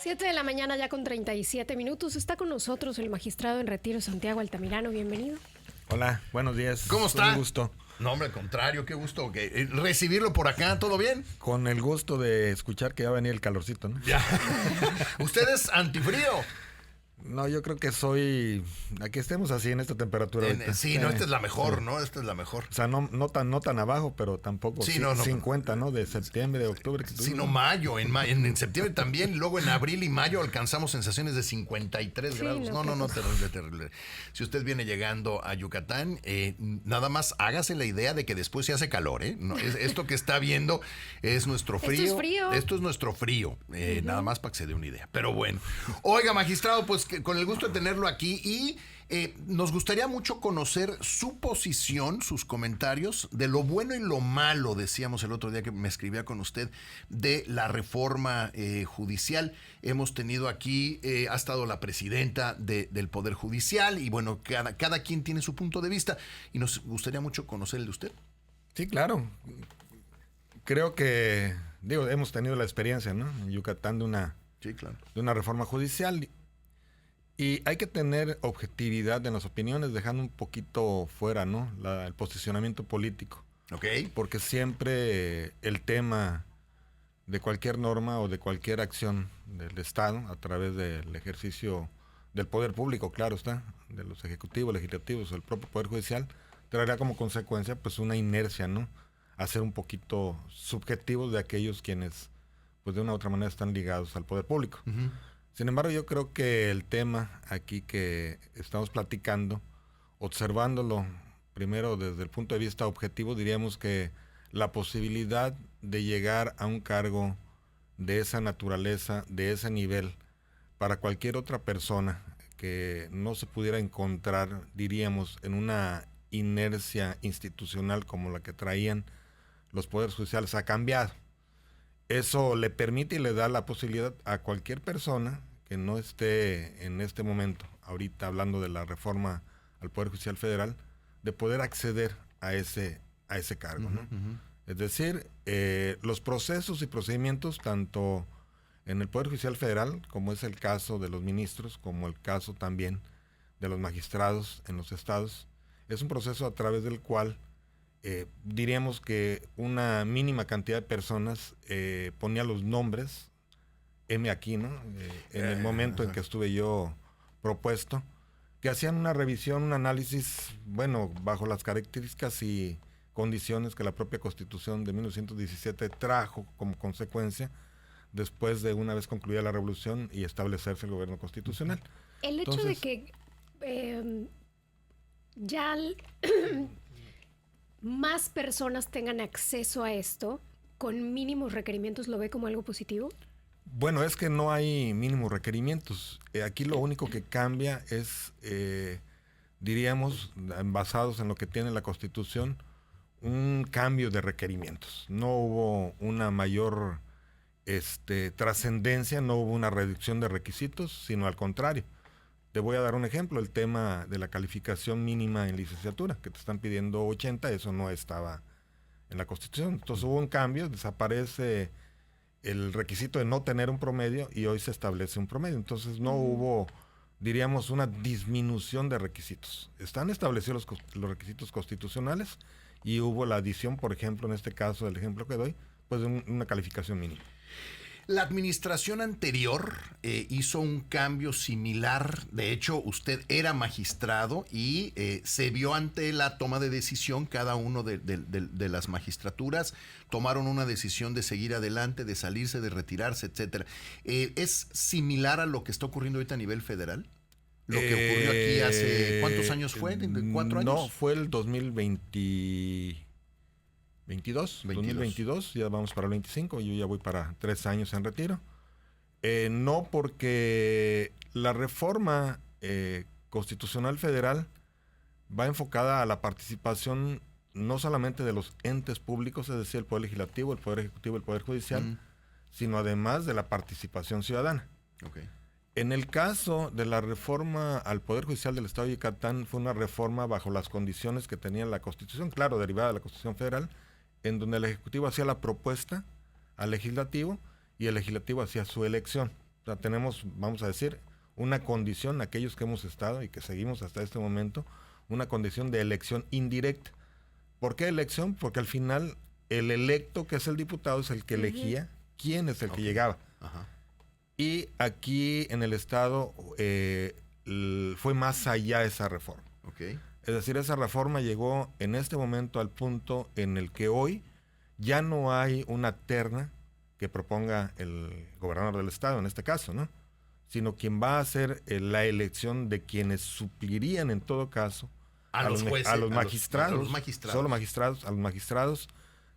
7 de la mañana ya con 37 minutos. Está con nosotros el magistrado en retiro Santiago Altamirano. Bienvenido. Hola, buenos días. ¿Cómo está? Un gusto. No, hombre, al contrario, qué gusto recibirlo por acá. ¿Todo bien? Con el gusto de escuchar que ya venía el calorcito, ¿no? Ya. ¿Usted es antifrío? No, yo creo que soy... Aquí estemos así en esta temperatura ahorita. Sí, no, esta es la mejor, ¿no? Esta es la mejor. O sea, no tan abajo, pero tampoco Sí, no, 50, ¿no? De septiembre, de octubre. Sí, no, mayo. En septiembre también. Luego en abril y mayo alcanzamos sensaciones de 53 grados. No, terrible. Si usted viene llegando a Yucatán, nada más hágase la idea de que después se hace calor, ¿eh? No, esto que está viendo es nuestro frío. Esto es frío. Esto es nuestro frío. Nada más para que se dé una idea. Pero bueno. Oiga, magistrado, pues con el gusto de tenerlo aquí y nos gustaría mucho conocer su posición, sus comentarios de lo bueno y lo malo, decíamos el otro día que me escribía con usted, de la reforma judicial. Hemos tenido aquí, ha estado la presidenta del Poder Judicial y bueno, cada quien tiene su punto de vista y nos gustaría mucho conocer el de usted. Sí, claro. Creo que, hemos tenido la experiencia, ¿no? En Yucatán Sí, claro. de una reforma judicial. Y hay que tener objetividad en las opiniones, dejando un poquito fuera, ¿no? El posicionamiento político. Ok. Porque siempre el tema de cualquier norma o de cualquier acción del Estado, a través del ejercicio del poder público, claro está, de los ejecutivos, legislativos, el propio Poder Judicial, traerá como consecuencia pues una inercia, ¿no? A ser un poquito subjetivos de aquellos quienes, pues de una u otra manera están ligados al poder público. Uh-huh. Sin embargo, yo creo que el tema aquí que estamos platicando, observándolo primero desde el punto de vista objetivo, diríamos que la posibilidad de llegar a un cargo de esa naturaleza, de ese nivel, para cualquier otra persona que no se pudiera encontrar, diríamos, en una inercia institucional como la que traían los poderes judiciales, ha cambiado. Eso le permite y le da la posibilidad a cualquier persona que no esté en este momento, ahorita hablando de la reforma al Poder Judicial Federal, de poder acceder a ese cargo, ¿no? Uh-huh. Es decir, los procesos y procedimientos, tanto en el Poder Judicial Federal, como es el caso de los ministros, como el caso también de los magistrados en los estados, es un proceso a través del cual diríamos que una mínima cantidad de personas ponía los nombres, aquí, ¿no? En el momento en que estuve yo propuesto, que hacían una revisión, un análisis, bueno, bajo las características y condiciones que la propia Constitución de 1917 trajo como consecuencia después de una vez concluida la revolución y establecerse el gobierno constitucional. El hecho de que ya más personas tengan acceso a esto con mínimos requerimientos, ¿lo ve como algo positivo? Bueno, es que no hay mínimos requerimientos. Aquí lo único que cambia es, diríamos, basados en lo que tiene la Constitución, un cambio de requerimientos. No hubo una mayor trascendencia, no hubo una reducción de requisitos, sino al contrario. Te voy a dar un ejemplo, el tema de la calificación mínima en licenciatura, que te están pidiendo 80, eso no estaba en la Constitución. Entonces hubo un cambio, desaparece el requisito de no tener un promedio y hoy se establece un promedio. Entonces no hubo, diríamos, una disminución de requisitos. Están establecidos los requisitos constitucionales y hubo la adición, por ejemplo, en este caso, del ejemplo que doy, pues de una calificación mínima. La administración anterior hizo un cambio similar. De hecho, usted era magistrado y se vio ante la toma de decisión. Cada uno de las magistraturas tomaron una decisión de seguir adelante, de salirse, de retirarse, etcétera. ¿Es similar a lo que está ocurriendo ahorita a nivel federal? Lo que ocurrió aquí hace... ¿Cuántos años fue? ¿4 años? No, fue el 2022, ya vamos para el 25, yo ya voy para 3 años en retiro. No, porque la reforma constitucional federal va enfocada a la participación no solamente de los entes públicos, es decir, el Poder Legislativo, el Poder Ejecutivo, el Poder Judicial, sino además de la participación ciudadana. Okay. En el caso de la reforma al Poder Judicial del Estado de Yucatán, fue una reforma bajo las condiciones que tenía la Constitución, claro, derivada de la Constitución Federal, en donde el Ejecutivo hacía la propuesta al Legislativo y el Legislativo hacía su elección. sea, tenemos, vamos a decir, una condición, aquellos que hemos estado y que seguimos hasta este momento, una condición de elección indirecta. ¿Por qué elección? Porque al final el electo, que es el diputado, es el que elegía quién es el que llegaba. Ajá. Y aquí en el Estado fue más allá esa reforma. Ok. Es decir, esa reforma llegó en este momento al punto en el que hoy ya no hay una terna que proponga el gobernador del Estado, en este caso, ¿no? Sino quien va a hacer la elección de quienes suplirían en todo caso A los jueces, a los magistrados, a los magistrados. solo magistrados, a los magistrados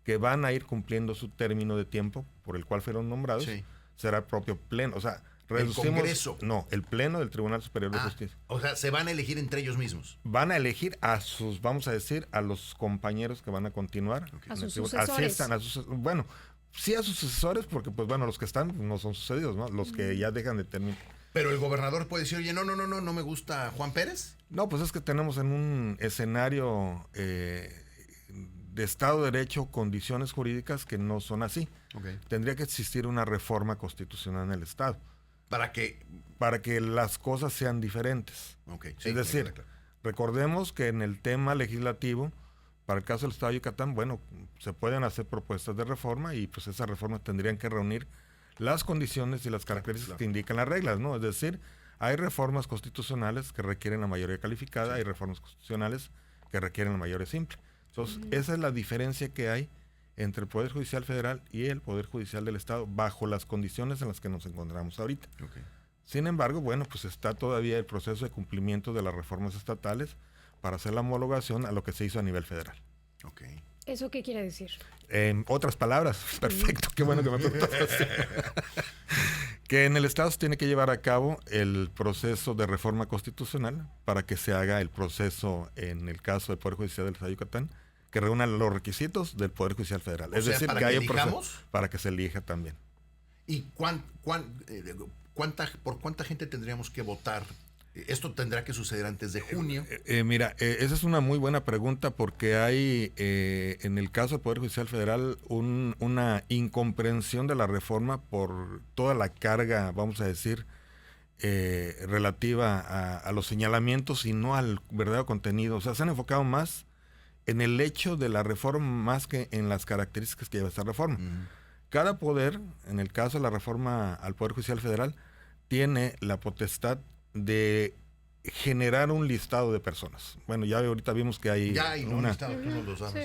que van a ir cumpliendo su término de tiempo por el cual fueron nombrados, Sí. será el propio pleno, o sea, El reducimos, Congreso. no, el pleno del Tribunal Superior de Ah, Justicia. o sea, se van a elegir entre ellos mismos. Van a elegir a sus, vamos a decir, a los compañeros que van a continuar. A en el sus tribunal. Así sucesores. están, bueno, sí a sus sucesores, porque pues bueno, los que están no son sucedidos, ¿no? Los que ya dejan de terminar. Pero el gobernador puede decir, oye, no me gusta Juan Pérez. No, pues es que tenemos en un escenario de Estado de Derecho condiciones jurídicas que no son así. Okay. Tendría que existir una reforma constitucional en el Estado Para que... para que las cosas sean diferentes. Okay, sí, Es decir, claro. recordemos que en el tema legislativo, para el caso del Estado de Yucatán, bueno, se pueden hacer propuestas de reforma y pues esas reformas tendrían que reunir las condiciones y las características que indican las reglas, ¿no? Es decir, hay reformas constitucionales que requieren la mayoría calificada, hay reformas constitucionales que requieren la mayoría simple. Entonces, esa es la diferencia que hay entre el Poder Judicial Federal y el Poder Judicial del Estado bajo las condiciones en las que nos encontramos ahorita. Okay. Sin embargo, bueno, pues está todavía el proceso de cumplimiento de las reformas estatales para hacer la homologación a lo que se hizo a nivel federal. Okay. ¿Eso qué quiere decir? En otras palabras, perfecto, qué bueno que me preguntaste. Que en el Estado se tiene que llevar a cabo el proceso de reforma constitucional para que se haga el proceso, en el caso del Poder Judicial del Estado de Yucatán, que reúna los requisitos del Poder Judicial Federal. Es decir, ¿para que que haya un proceso elijamos? para que se elija también. ¿Y por cuánta gente tendríamos que votar? Esto tendrá que suceder antes de junio. Mira, esa es una muy buena pregunta porque hay en el caso del Poder Judicial Federal una incomprensión de la reforma por toda la carga, vamos a decir, relativa a los señalamientos y no al verdadero contenido. O sea, se han enfocado más en el hecho de la reforma más que en las características que lleva esta reforma. Cada poder, en el caso de la reforma al Poder Judicial Federal, tiene la potestad de generar un listado de personas. Bueno, ya ahorita vimos que hay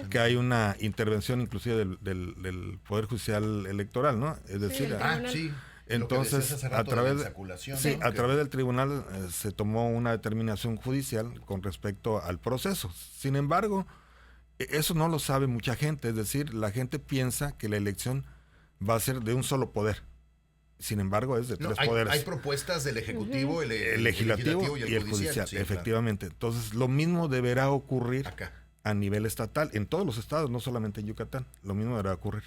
que hay una intervención inclusive del Poder Judicial Electoral, ¿no? Es decir, Sí. entonces a través del tribunal se tomó una determinación judicial con respecto al proceso. Sin embargo, eso no lo sabe mucha gente, es decir, la gente piensa que la elección va a ser de un solo poder. Sin embargo, es de tres poderes. Hay propuestas del Ejecutivo, el Legislativo y el Judicial. Sí, efectivamente. Claro. Entonces, lo mismo deberá ocurrir acá a nivel estatal, en todos los estados, no solamente en Yucatán. Lo mismo deberá ocurrir.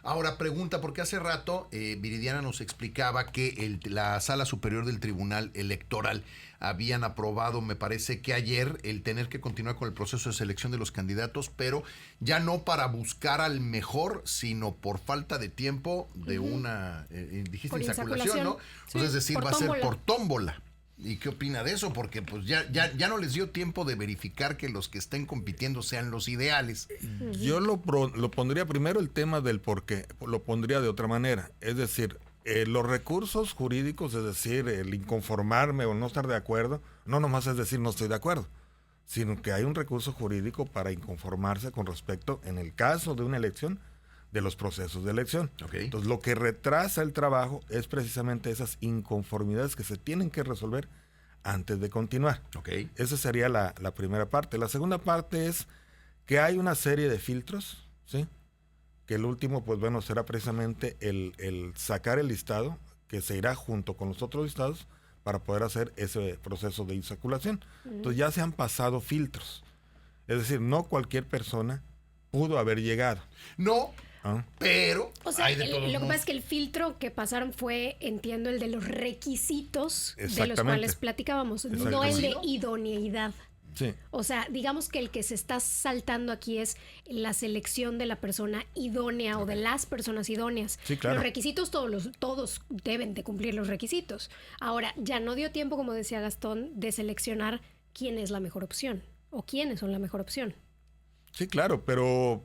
Ahora, pregunta, porque hace rato Viridiana nos explicaba que la Sala Superior del Tribunal Electoral habían aprobado, me parece que ayer, el tener que continuar con el proceso de selección de los candidatos, pero ya no para buscar al mejor, sino por falta de tiempo de una, dijiste, por insaculación, ¿no? Sí, es decir, va a ser por tómbola. ¿Y qué opina de eso? Porque pues ya no les dio tiempo de verificar que los que estén compitiendo sean los ideales. Yo lo pondría primero el tema del por qué, lo pondría de otra manera. Es decir, los recursos jurídicos, es decir, el inconformarme o no estar de acuerdo, no nomás es decir no estoy de acuerdo, sino que hay un recurso jurídico para inconformarse con respecto, en el caso de una elección, de los procesos de elección. Okay. Entonces, lo que retrasa el trabajo es precisamente esas inconformidades que se tienen que resolver antes de continuar. Okay. Esa sería la primera parte. La segunda parte es que hay una serie de filtros, ¿sí? Que el último, pues bueno, será precisamente el sacar el listado, que se irá junto con los otros listados para poder hacer ese proceso de insaculación. Entonces, ya se han pasado filtros. Es decir, no cualquier persona pudo haber llegado. No. Pero o sea, lo que pasa es que el filtro que pasaron fue, entiendo, el de los requisitos de los cuales platicábamos, no el de idoneidad. Sí. O sea, digamos que el que se está saltando aquí es la selección de la persona idónea o de las personas idóneas. Sí, claro. Los requisitos todos deben de cumplir los requisitos. Ahora, ya no dio tiempo, como decía Gastón, de seleccionar quién es la mejor opción o quiénes son la mejor opción. Sí, claro, pero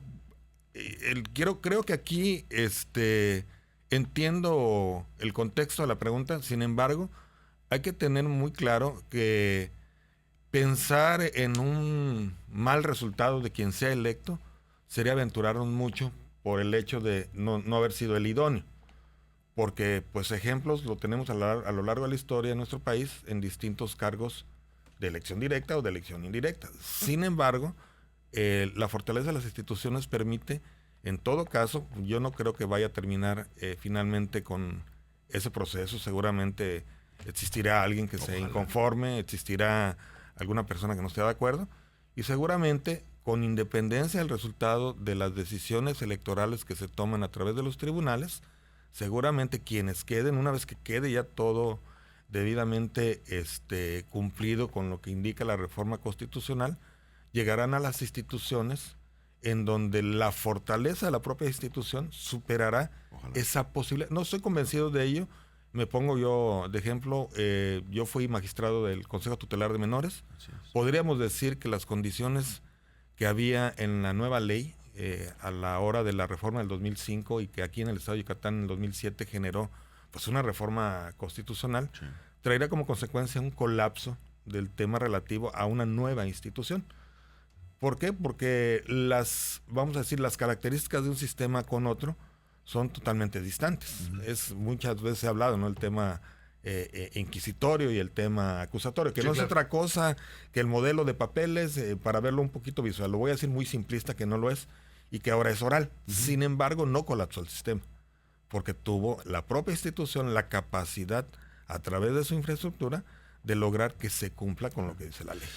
creo que aquí entiendo el contexto de la pregunta. Sin embargo, hay que tener muy claro que pensar en un mal resultado de quien sea electo sería aventurarnos mucho por el hecho de no haber sido el idóneo. Porque, pues, ejemplos lo tenemos a lo largo de la historia de nuestro país en distintos cargos de elección directa o de elección indirecta. Sin embargo, la fortaleza de las instituciones permite, en todo caso, yo no creo que vaya a terminar finalmente con ese proceso. Seguramente existirá alguien que se inconforme, existirá alguna persona que no esté de acuerdo, y seguramente, con independencia del resultado de las decisiones electorales que se toman a través de los tribunales, seguramente quienes queden, una vez que quede ya todo debidamente cumplido con lo que indica la reforma constitucional, llegarán a las instituciones en donde la fortaleza de la propia institución superará esa posibilidad. No estoy convencido de ello. Me pongo yo de ejemplo, yo fui magistrado del Consejo Tutelar de Menores. Podríamos decir que las condiciones que había en la nueva ley a la hora de la reforma del 2005 y que aquí en el Estado de Yucatán en el 2007 generó pues una reforma constitucional, traerá como consecuencia un colapso del tema relativo a una nueva institución. ¿Por qué? Porque vamos a decir, las características de un sistema con otro son totalmente distantes. Muchas veces se ha hablado, ¿no? El tema inquisitorio y el tema acusatorio, que no es otra cosa que el modelo de papeles, para verlo un poquito visual. Lo voy a decir muy simplista, que no lo es, y que ahora es oral. Sin embargo, no colapsó el sistema, porque tuvo la propia institución la capacidad, a través de su infraestructura, de lograr que se cumpla con lo que dice la ley.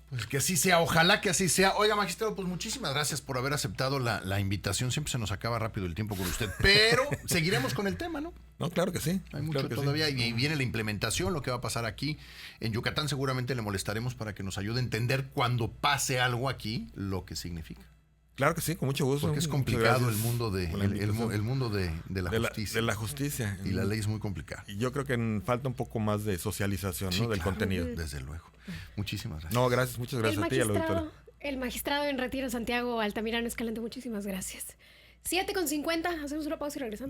Pues que así sea, ojalá que así sea. Oiga, magistrado, pues muchísimas gracias por haber aceptado la invitación. Siempre se nos acaba rápido el tiempo con usted, pero seguiremos con el tema, ¿no? No, claro que sí. Hay mucho todavía y viene la implementación, lo que va a pasar aquí. En Yucatán seguramente le molestaremos para que nos ayude a entender cuando pase algo aquí lo que significa. Claro que sí, con mucho gusto. Porque es complicado el mundo de la justicia. De la justicia. Y la ley es muy complicada. Y yo creo que falta un poco más de socialización, ¿no? Del contenido. Desde luego. Muchísimas gracias. No, gracias, muchas gracias a ti y a la doctora. El magistrado en retiro, Santiago Altamirano Escalante, muchísimas gracias. 7:50, hacemos una pausa y regresamos.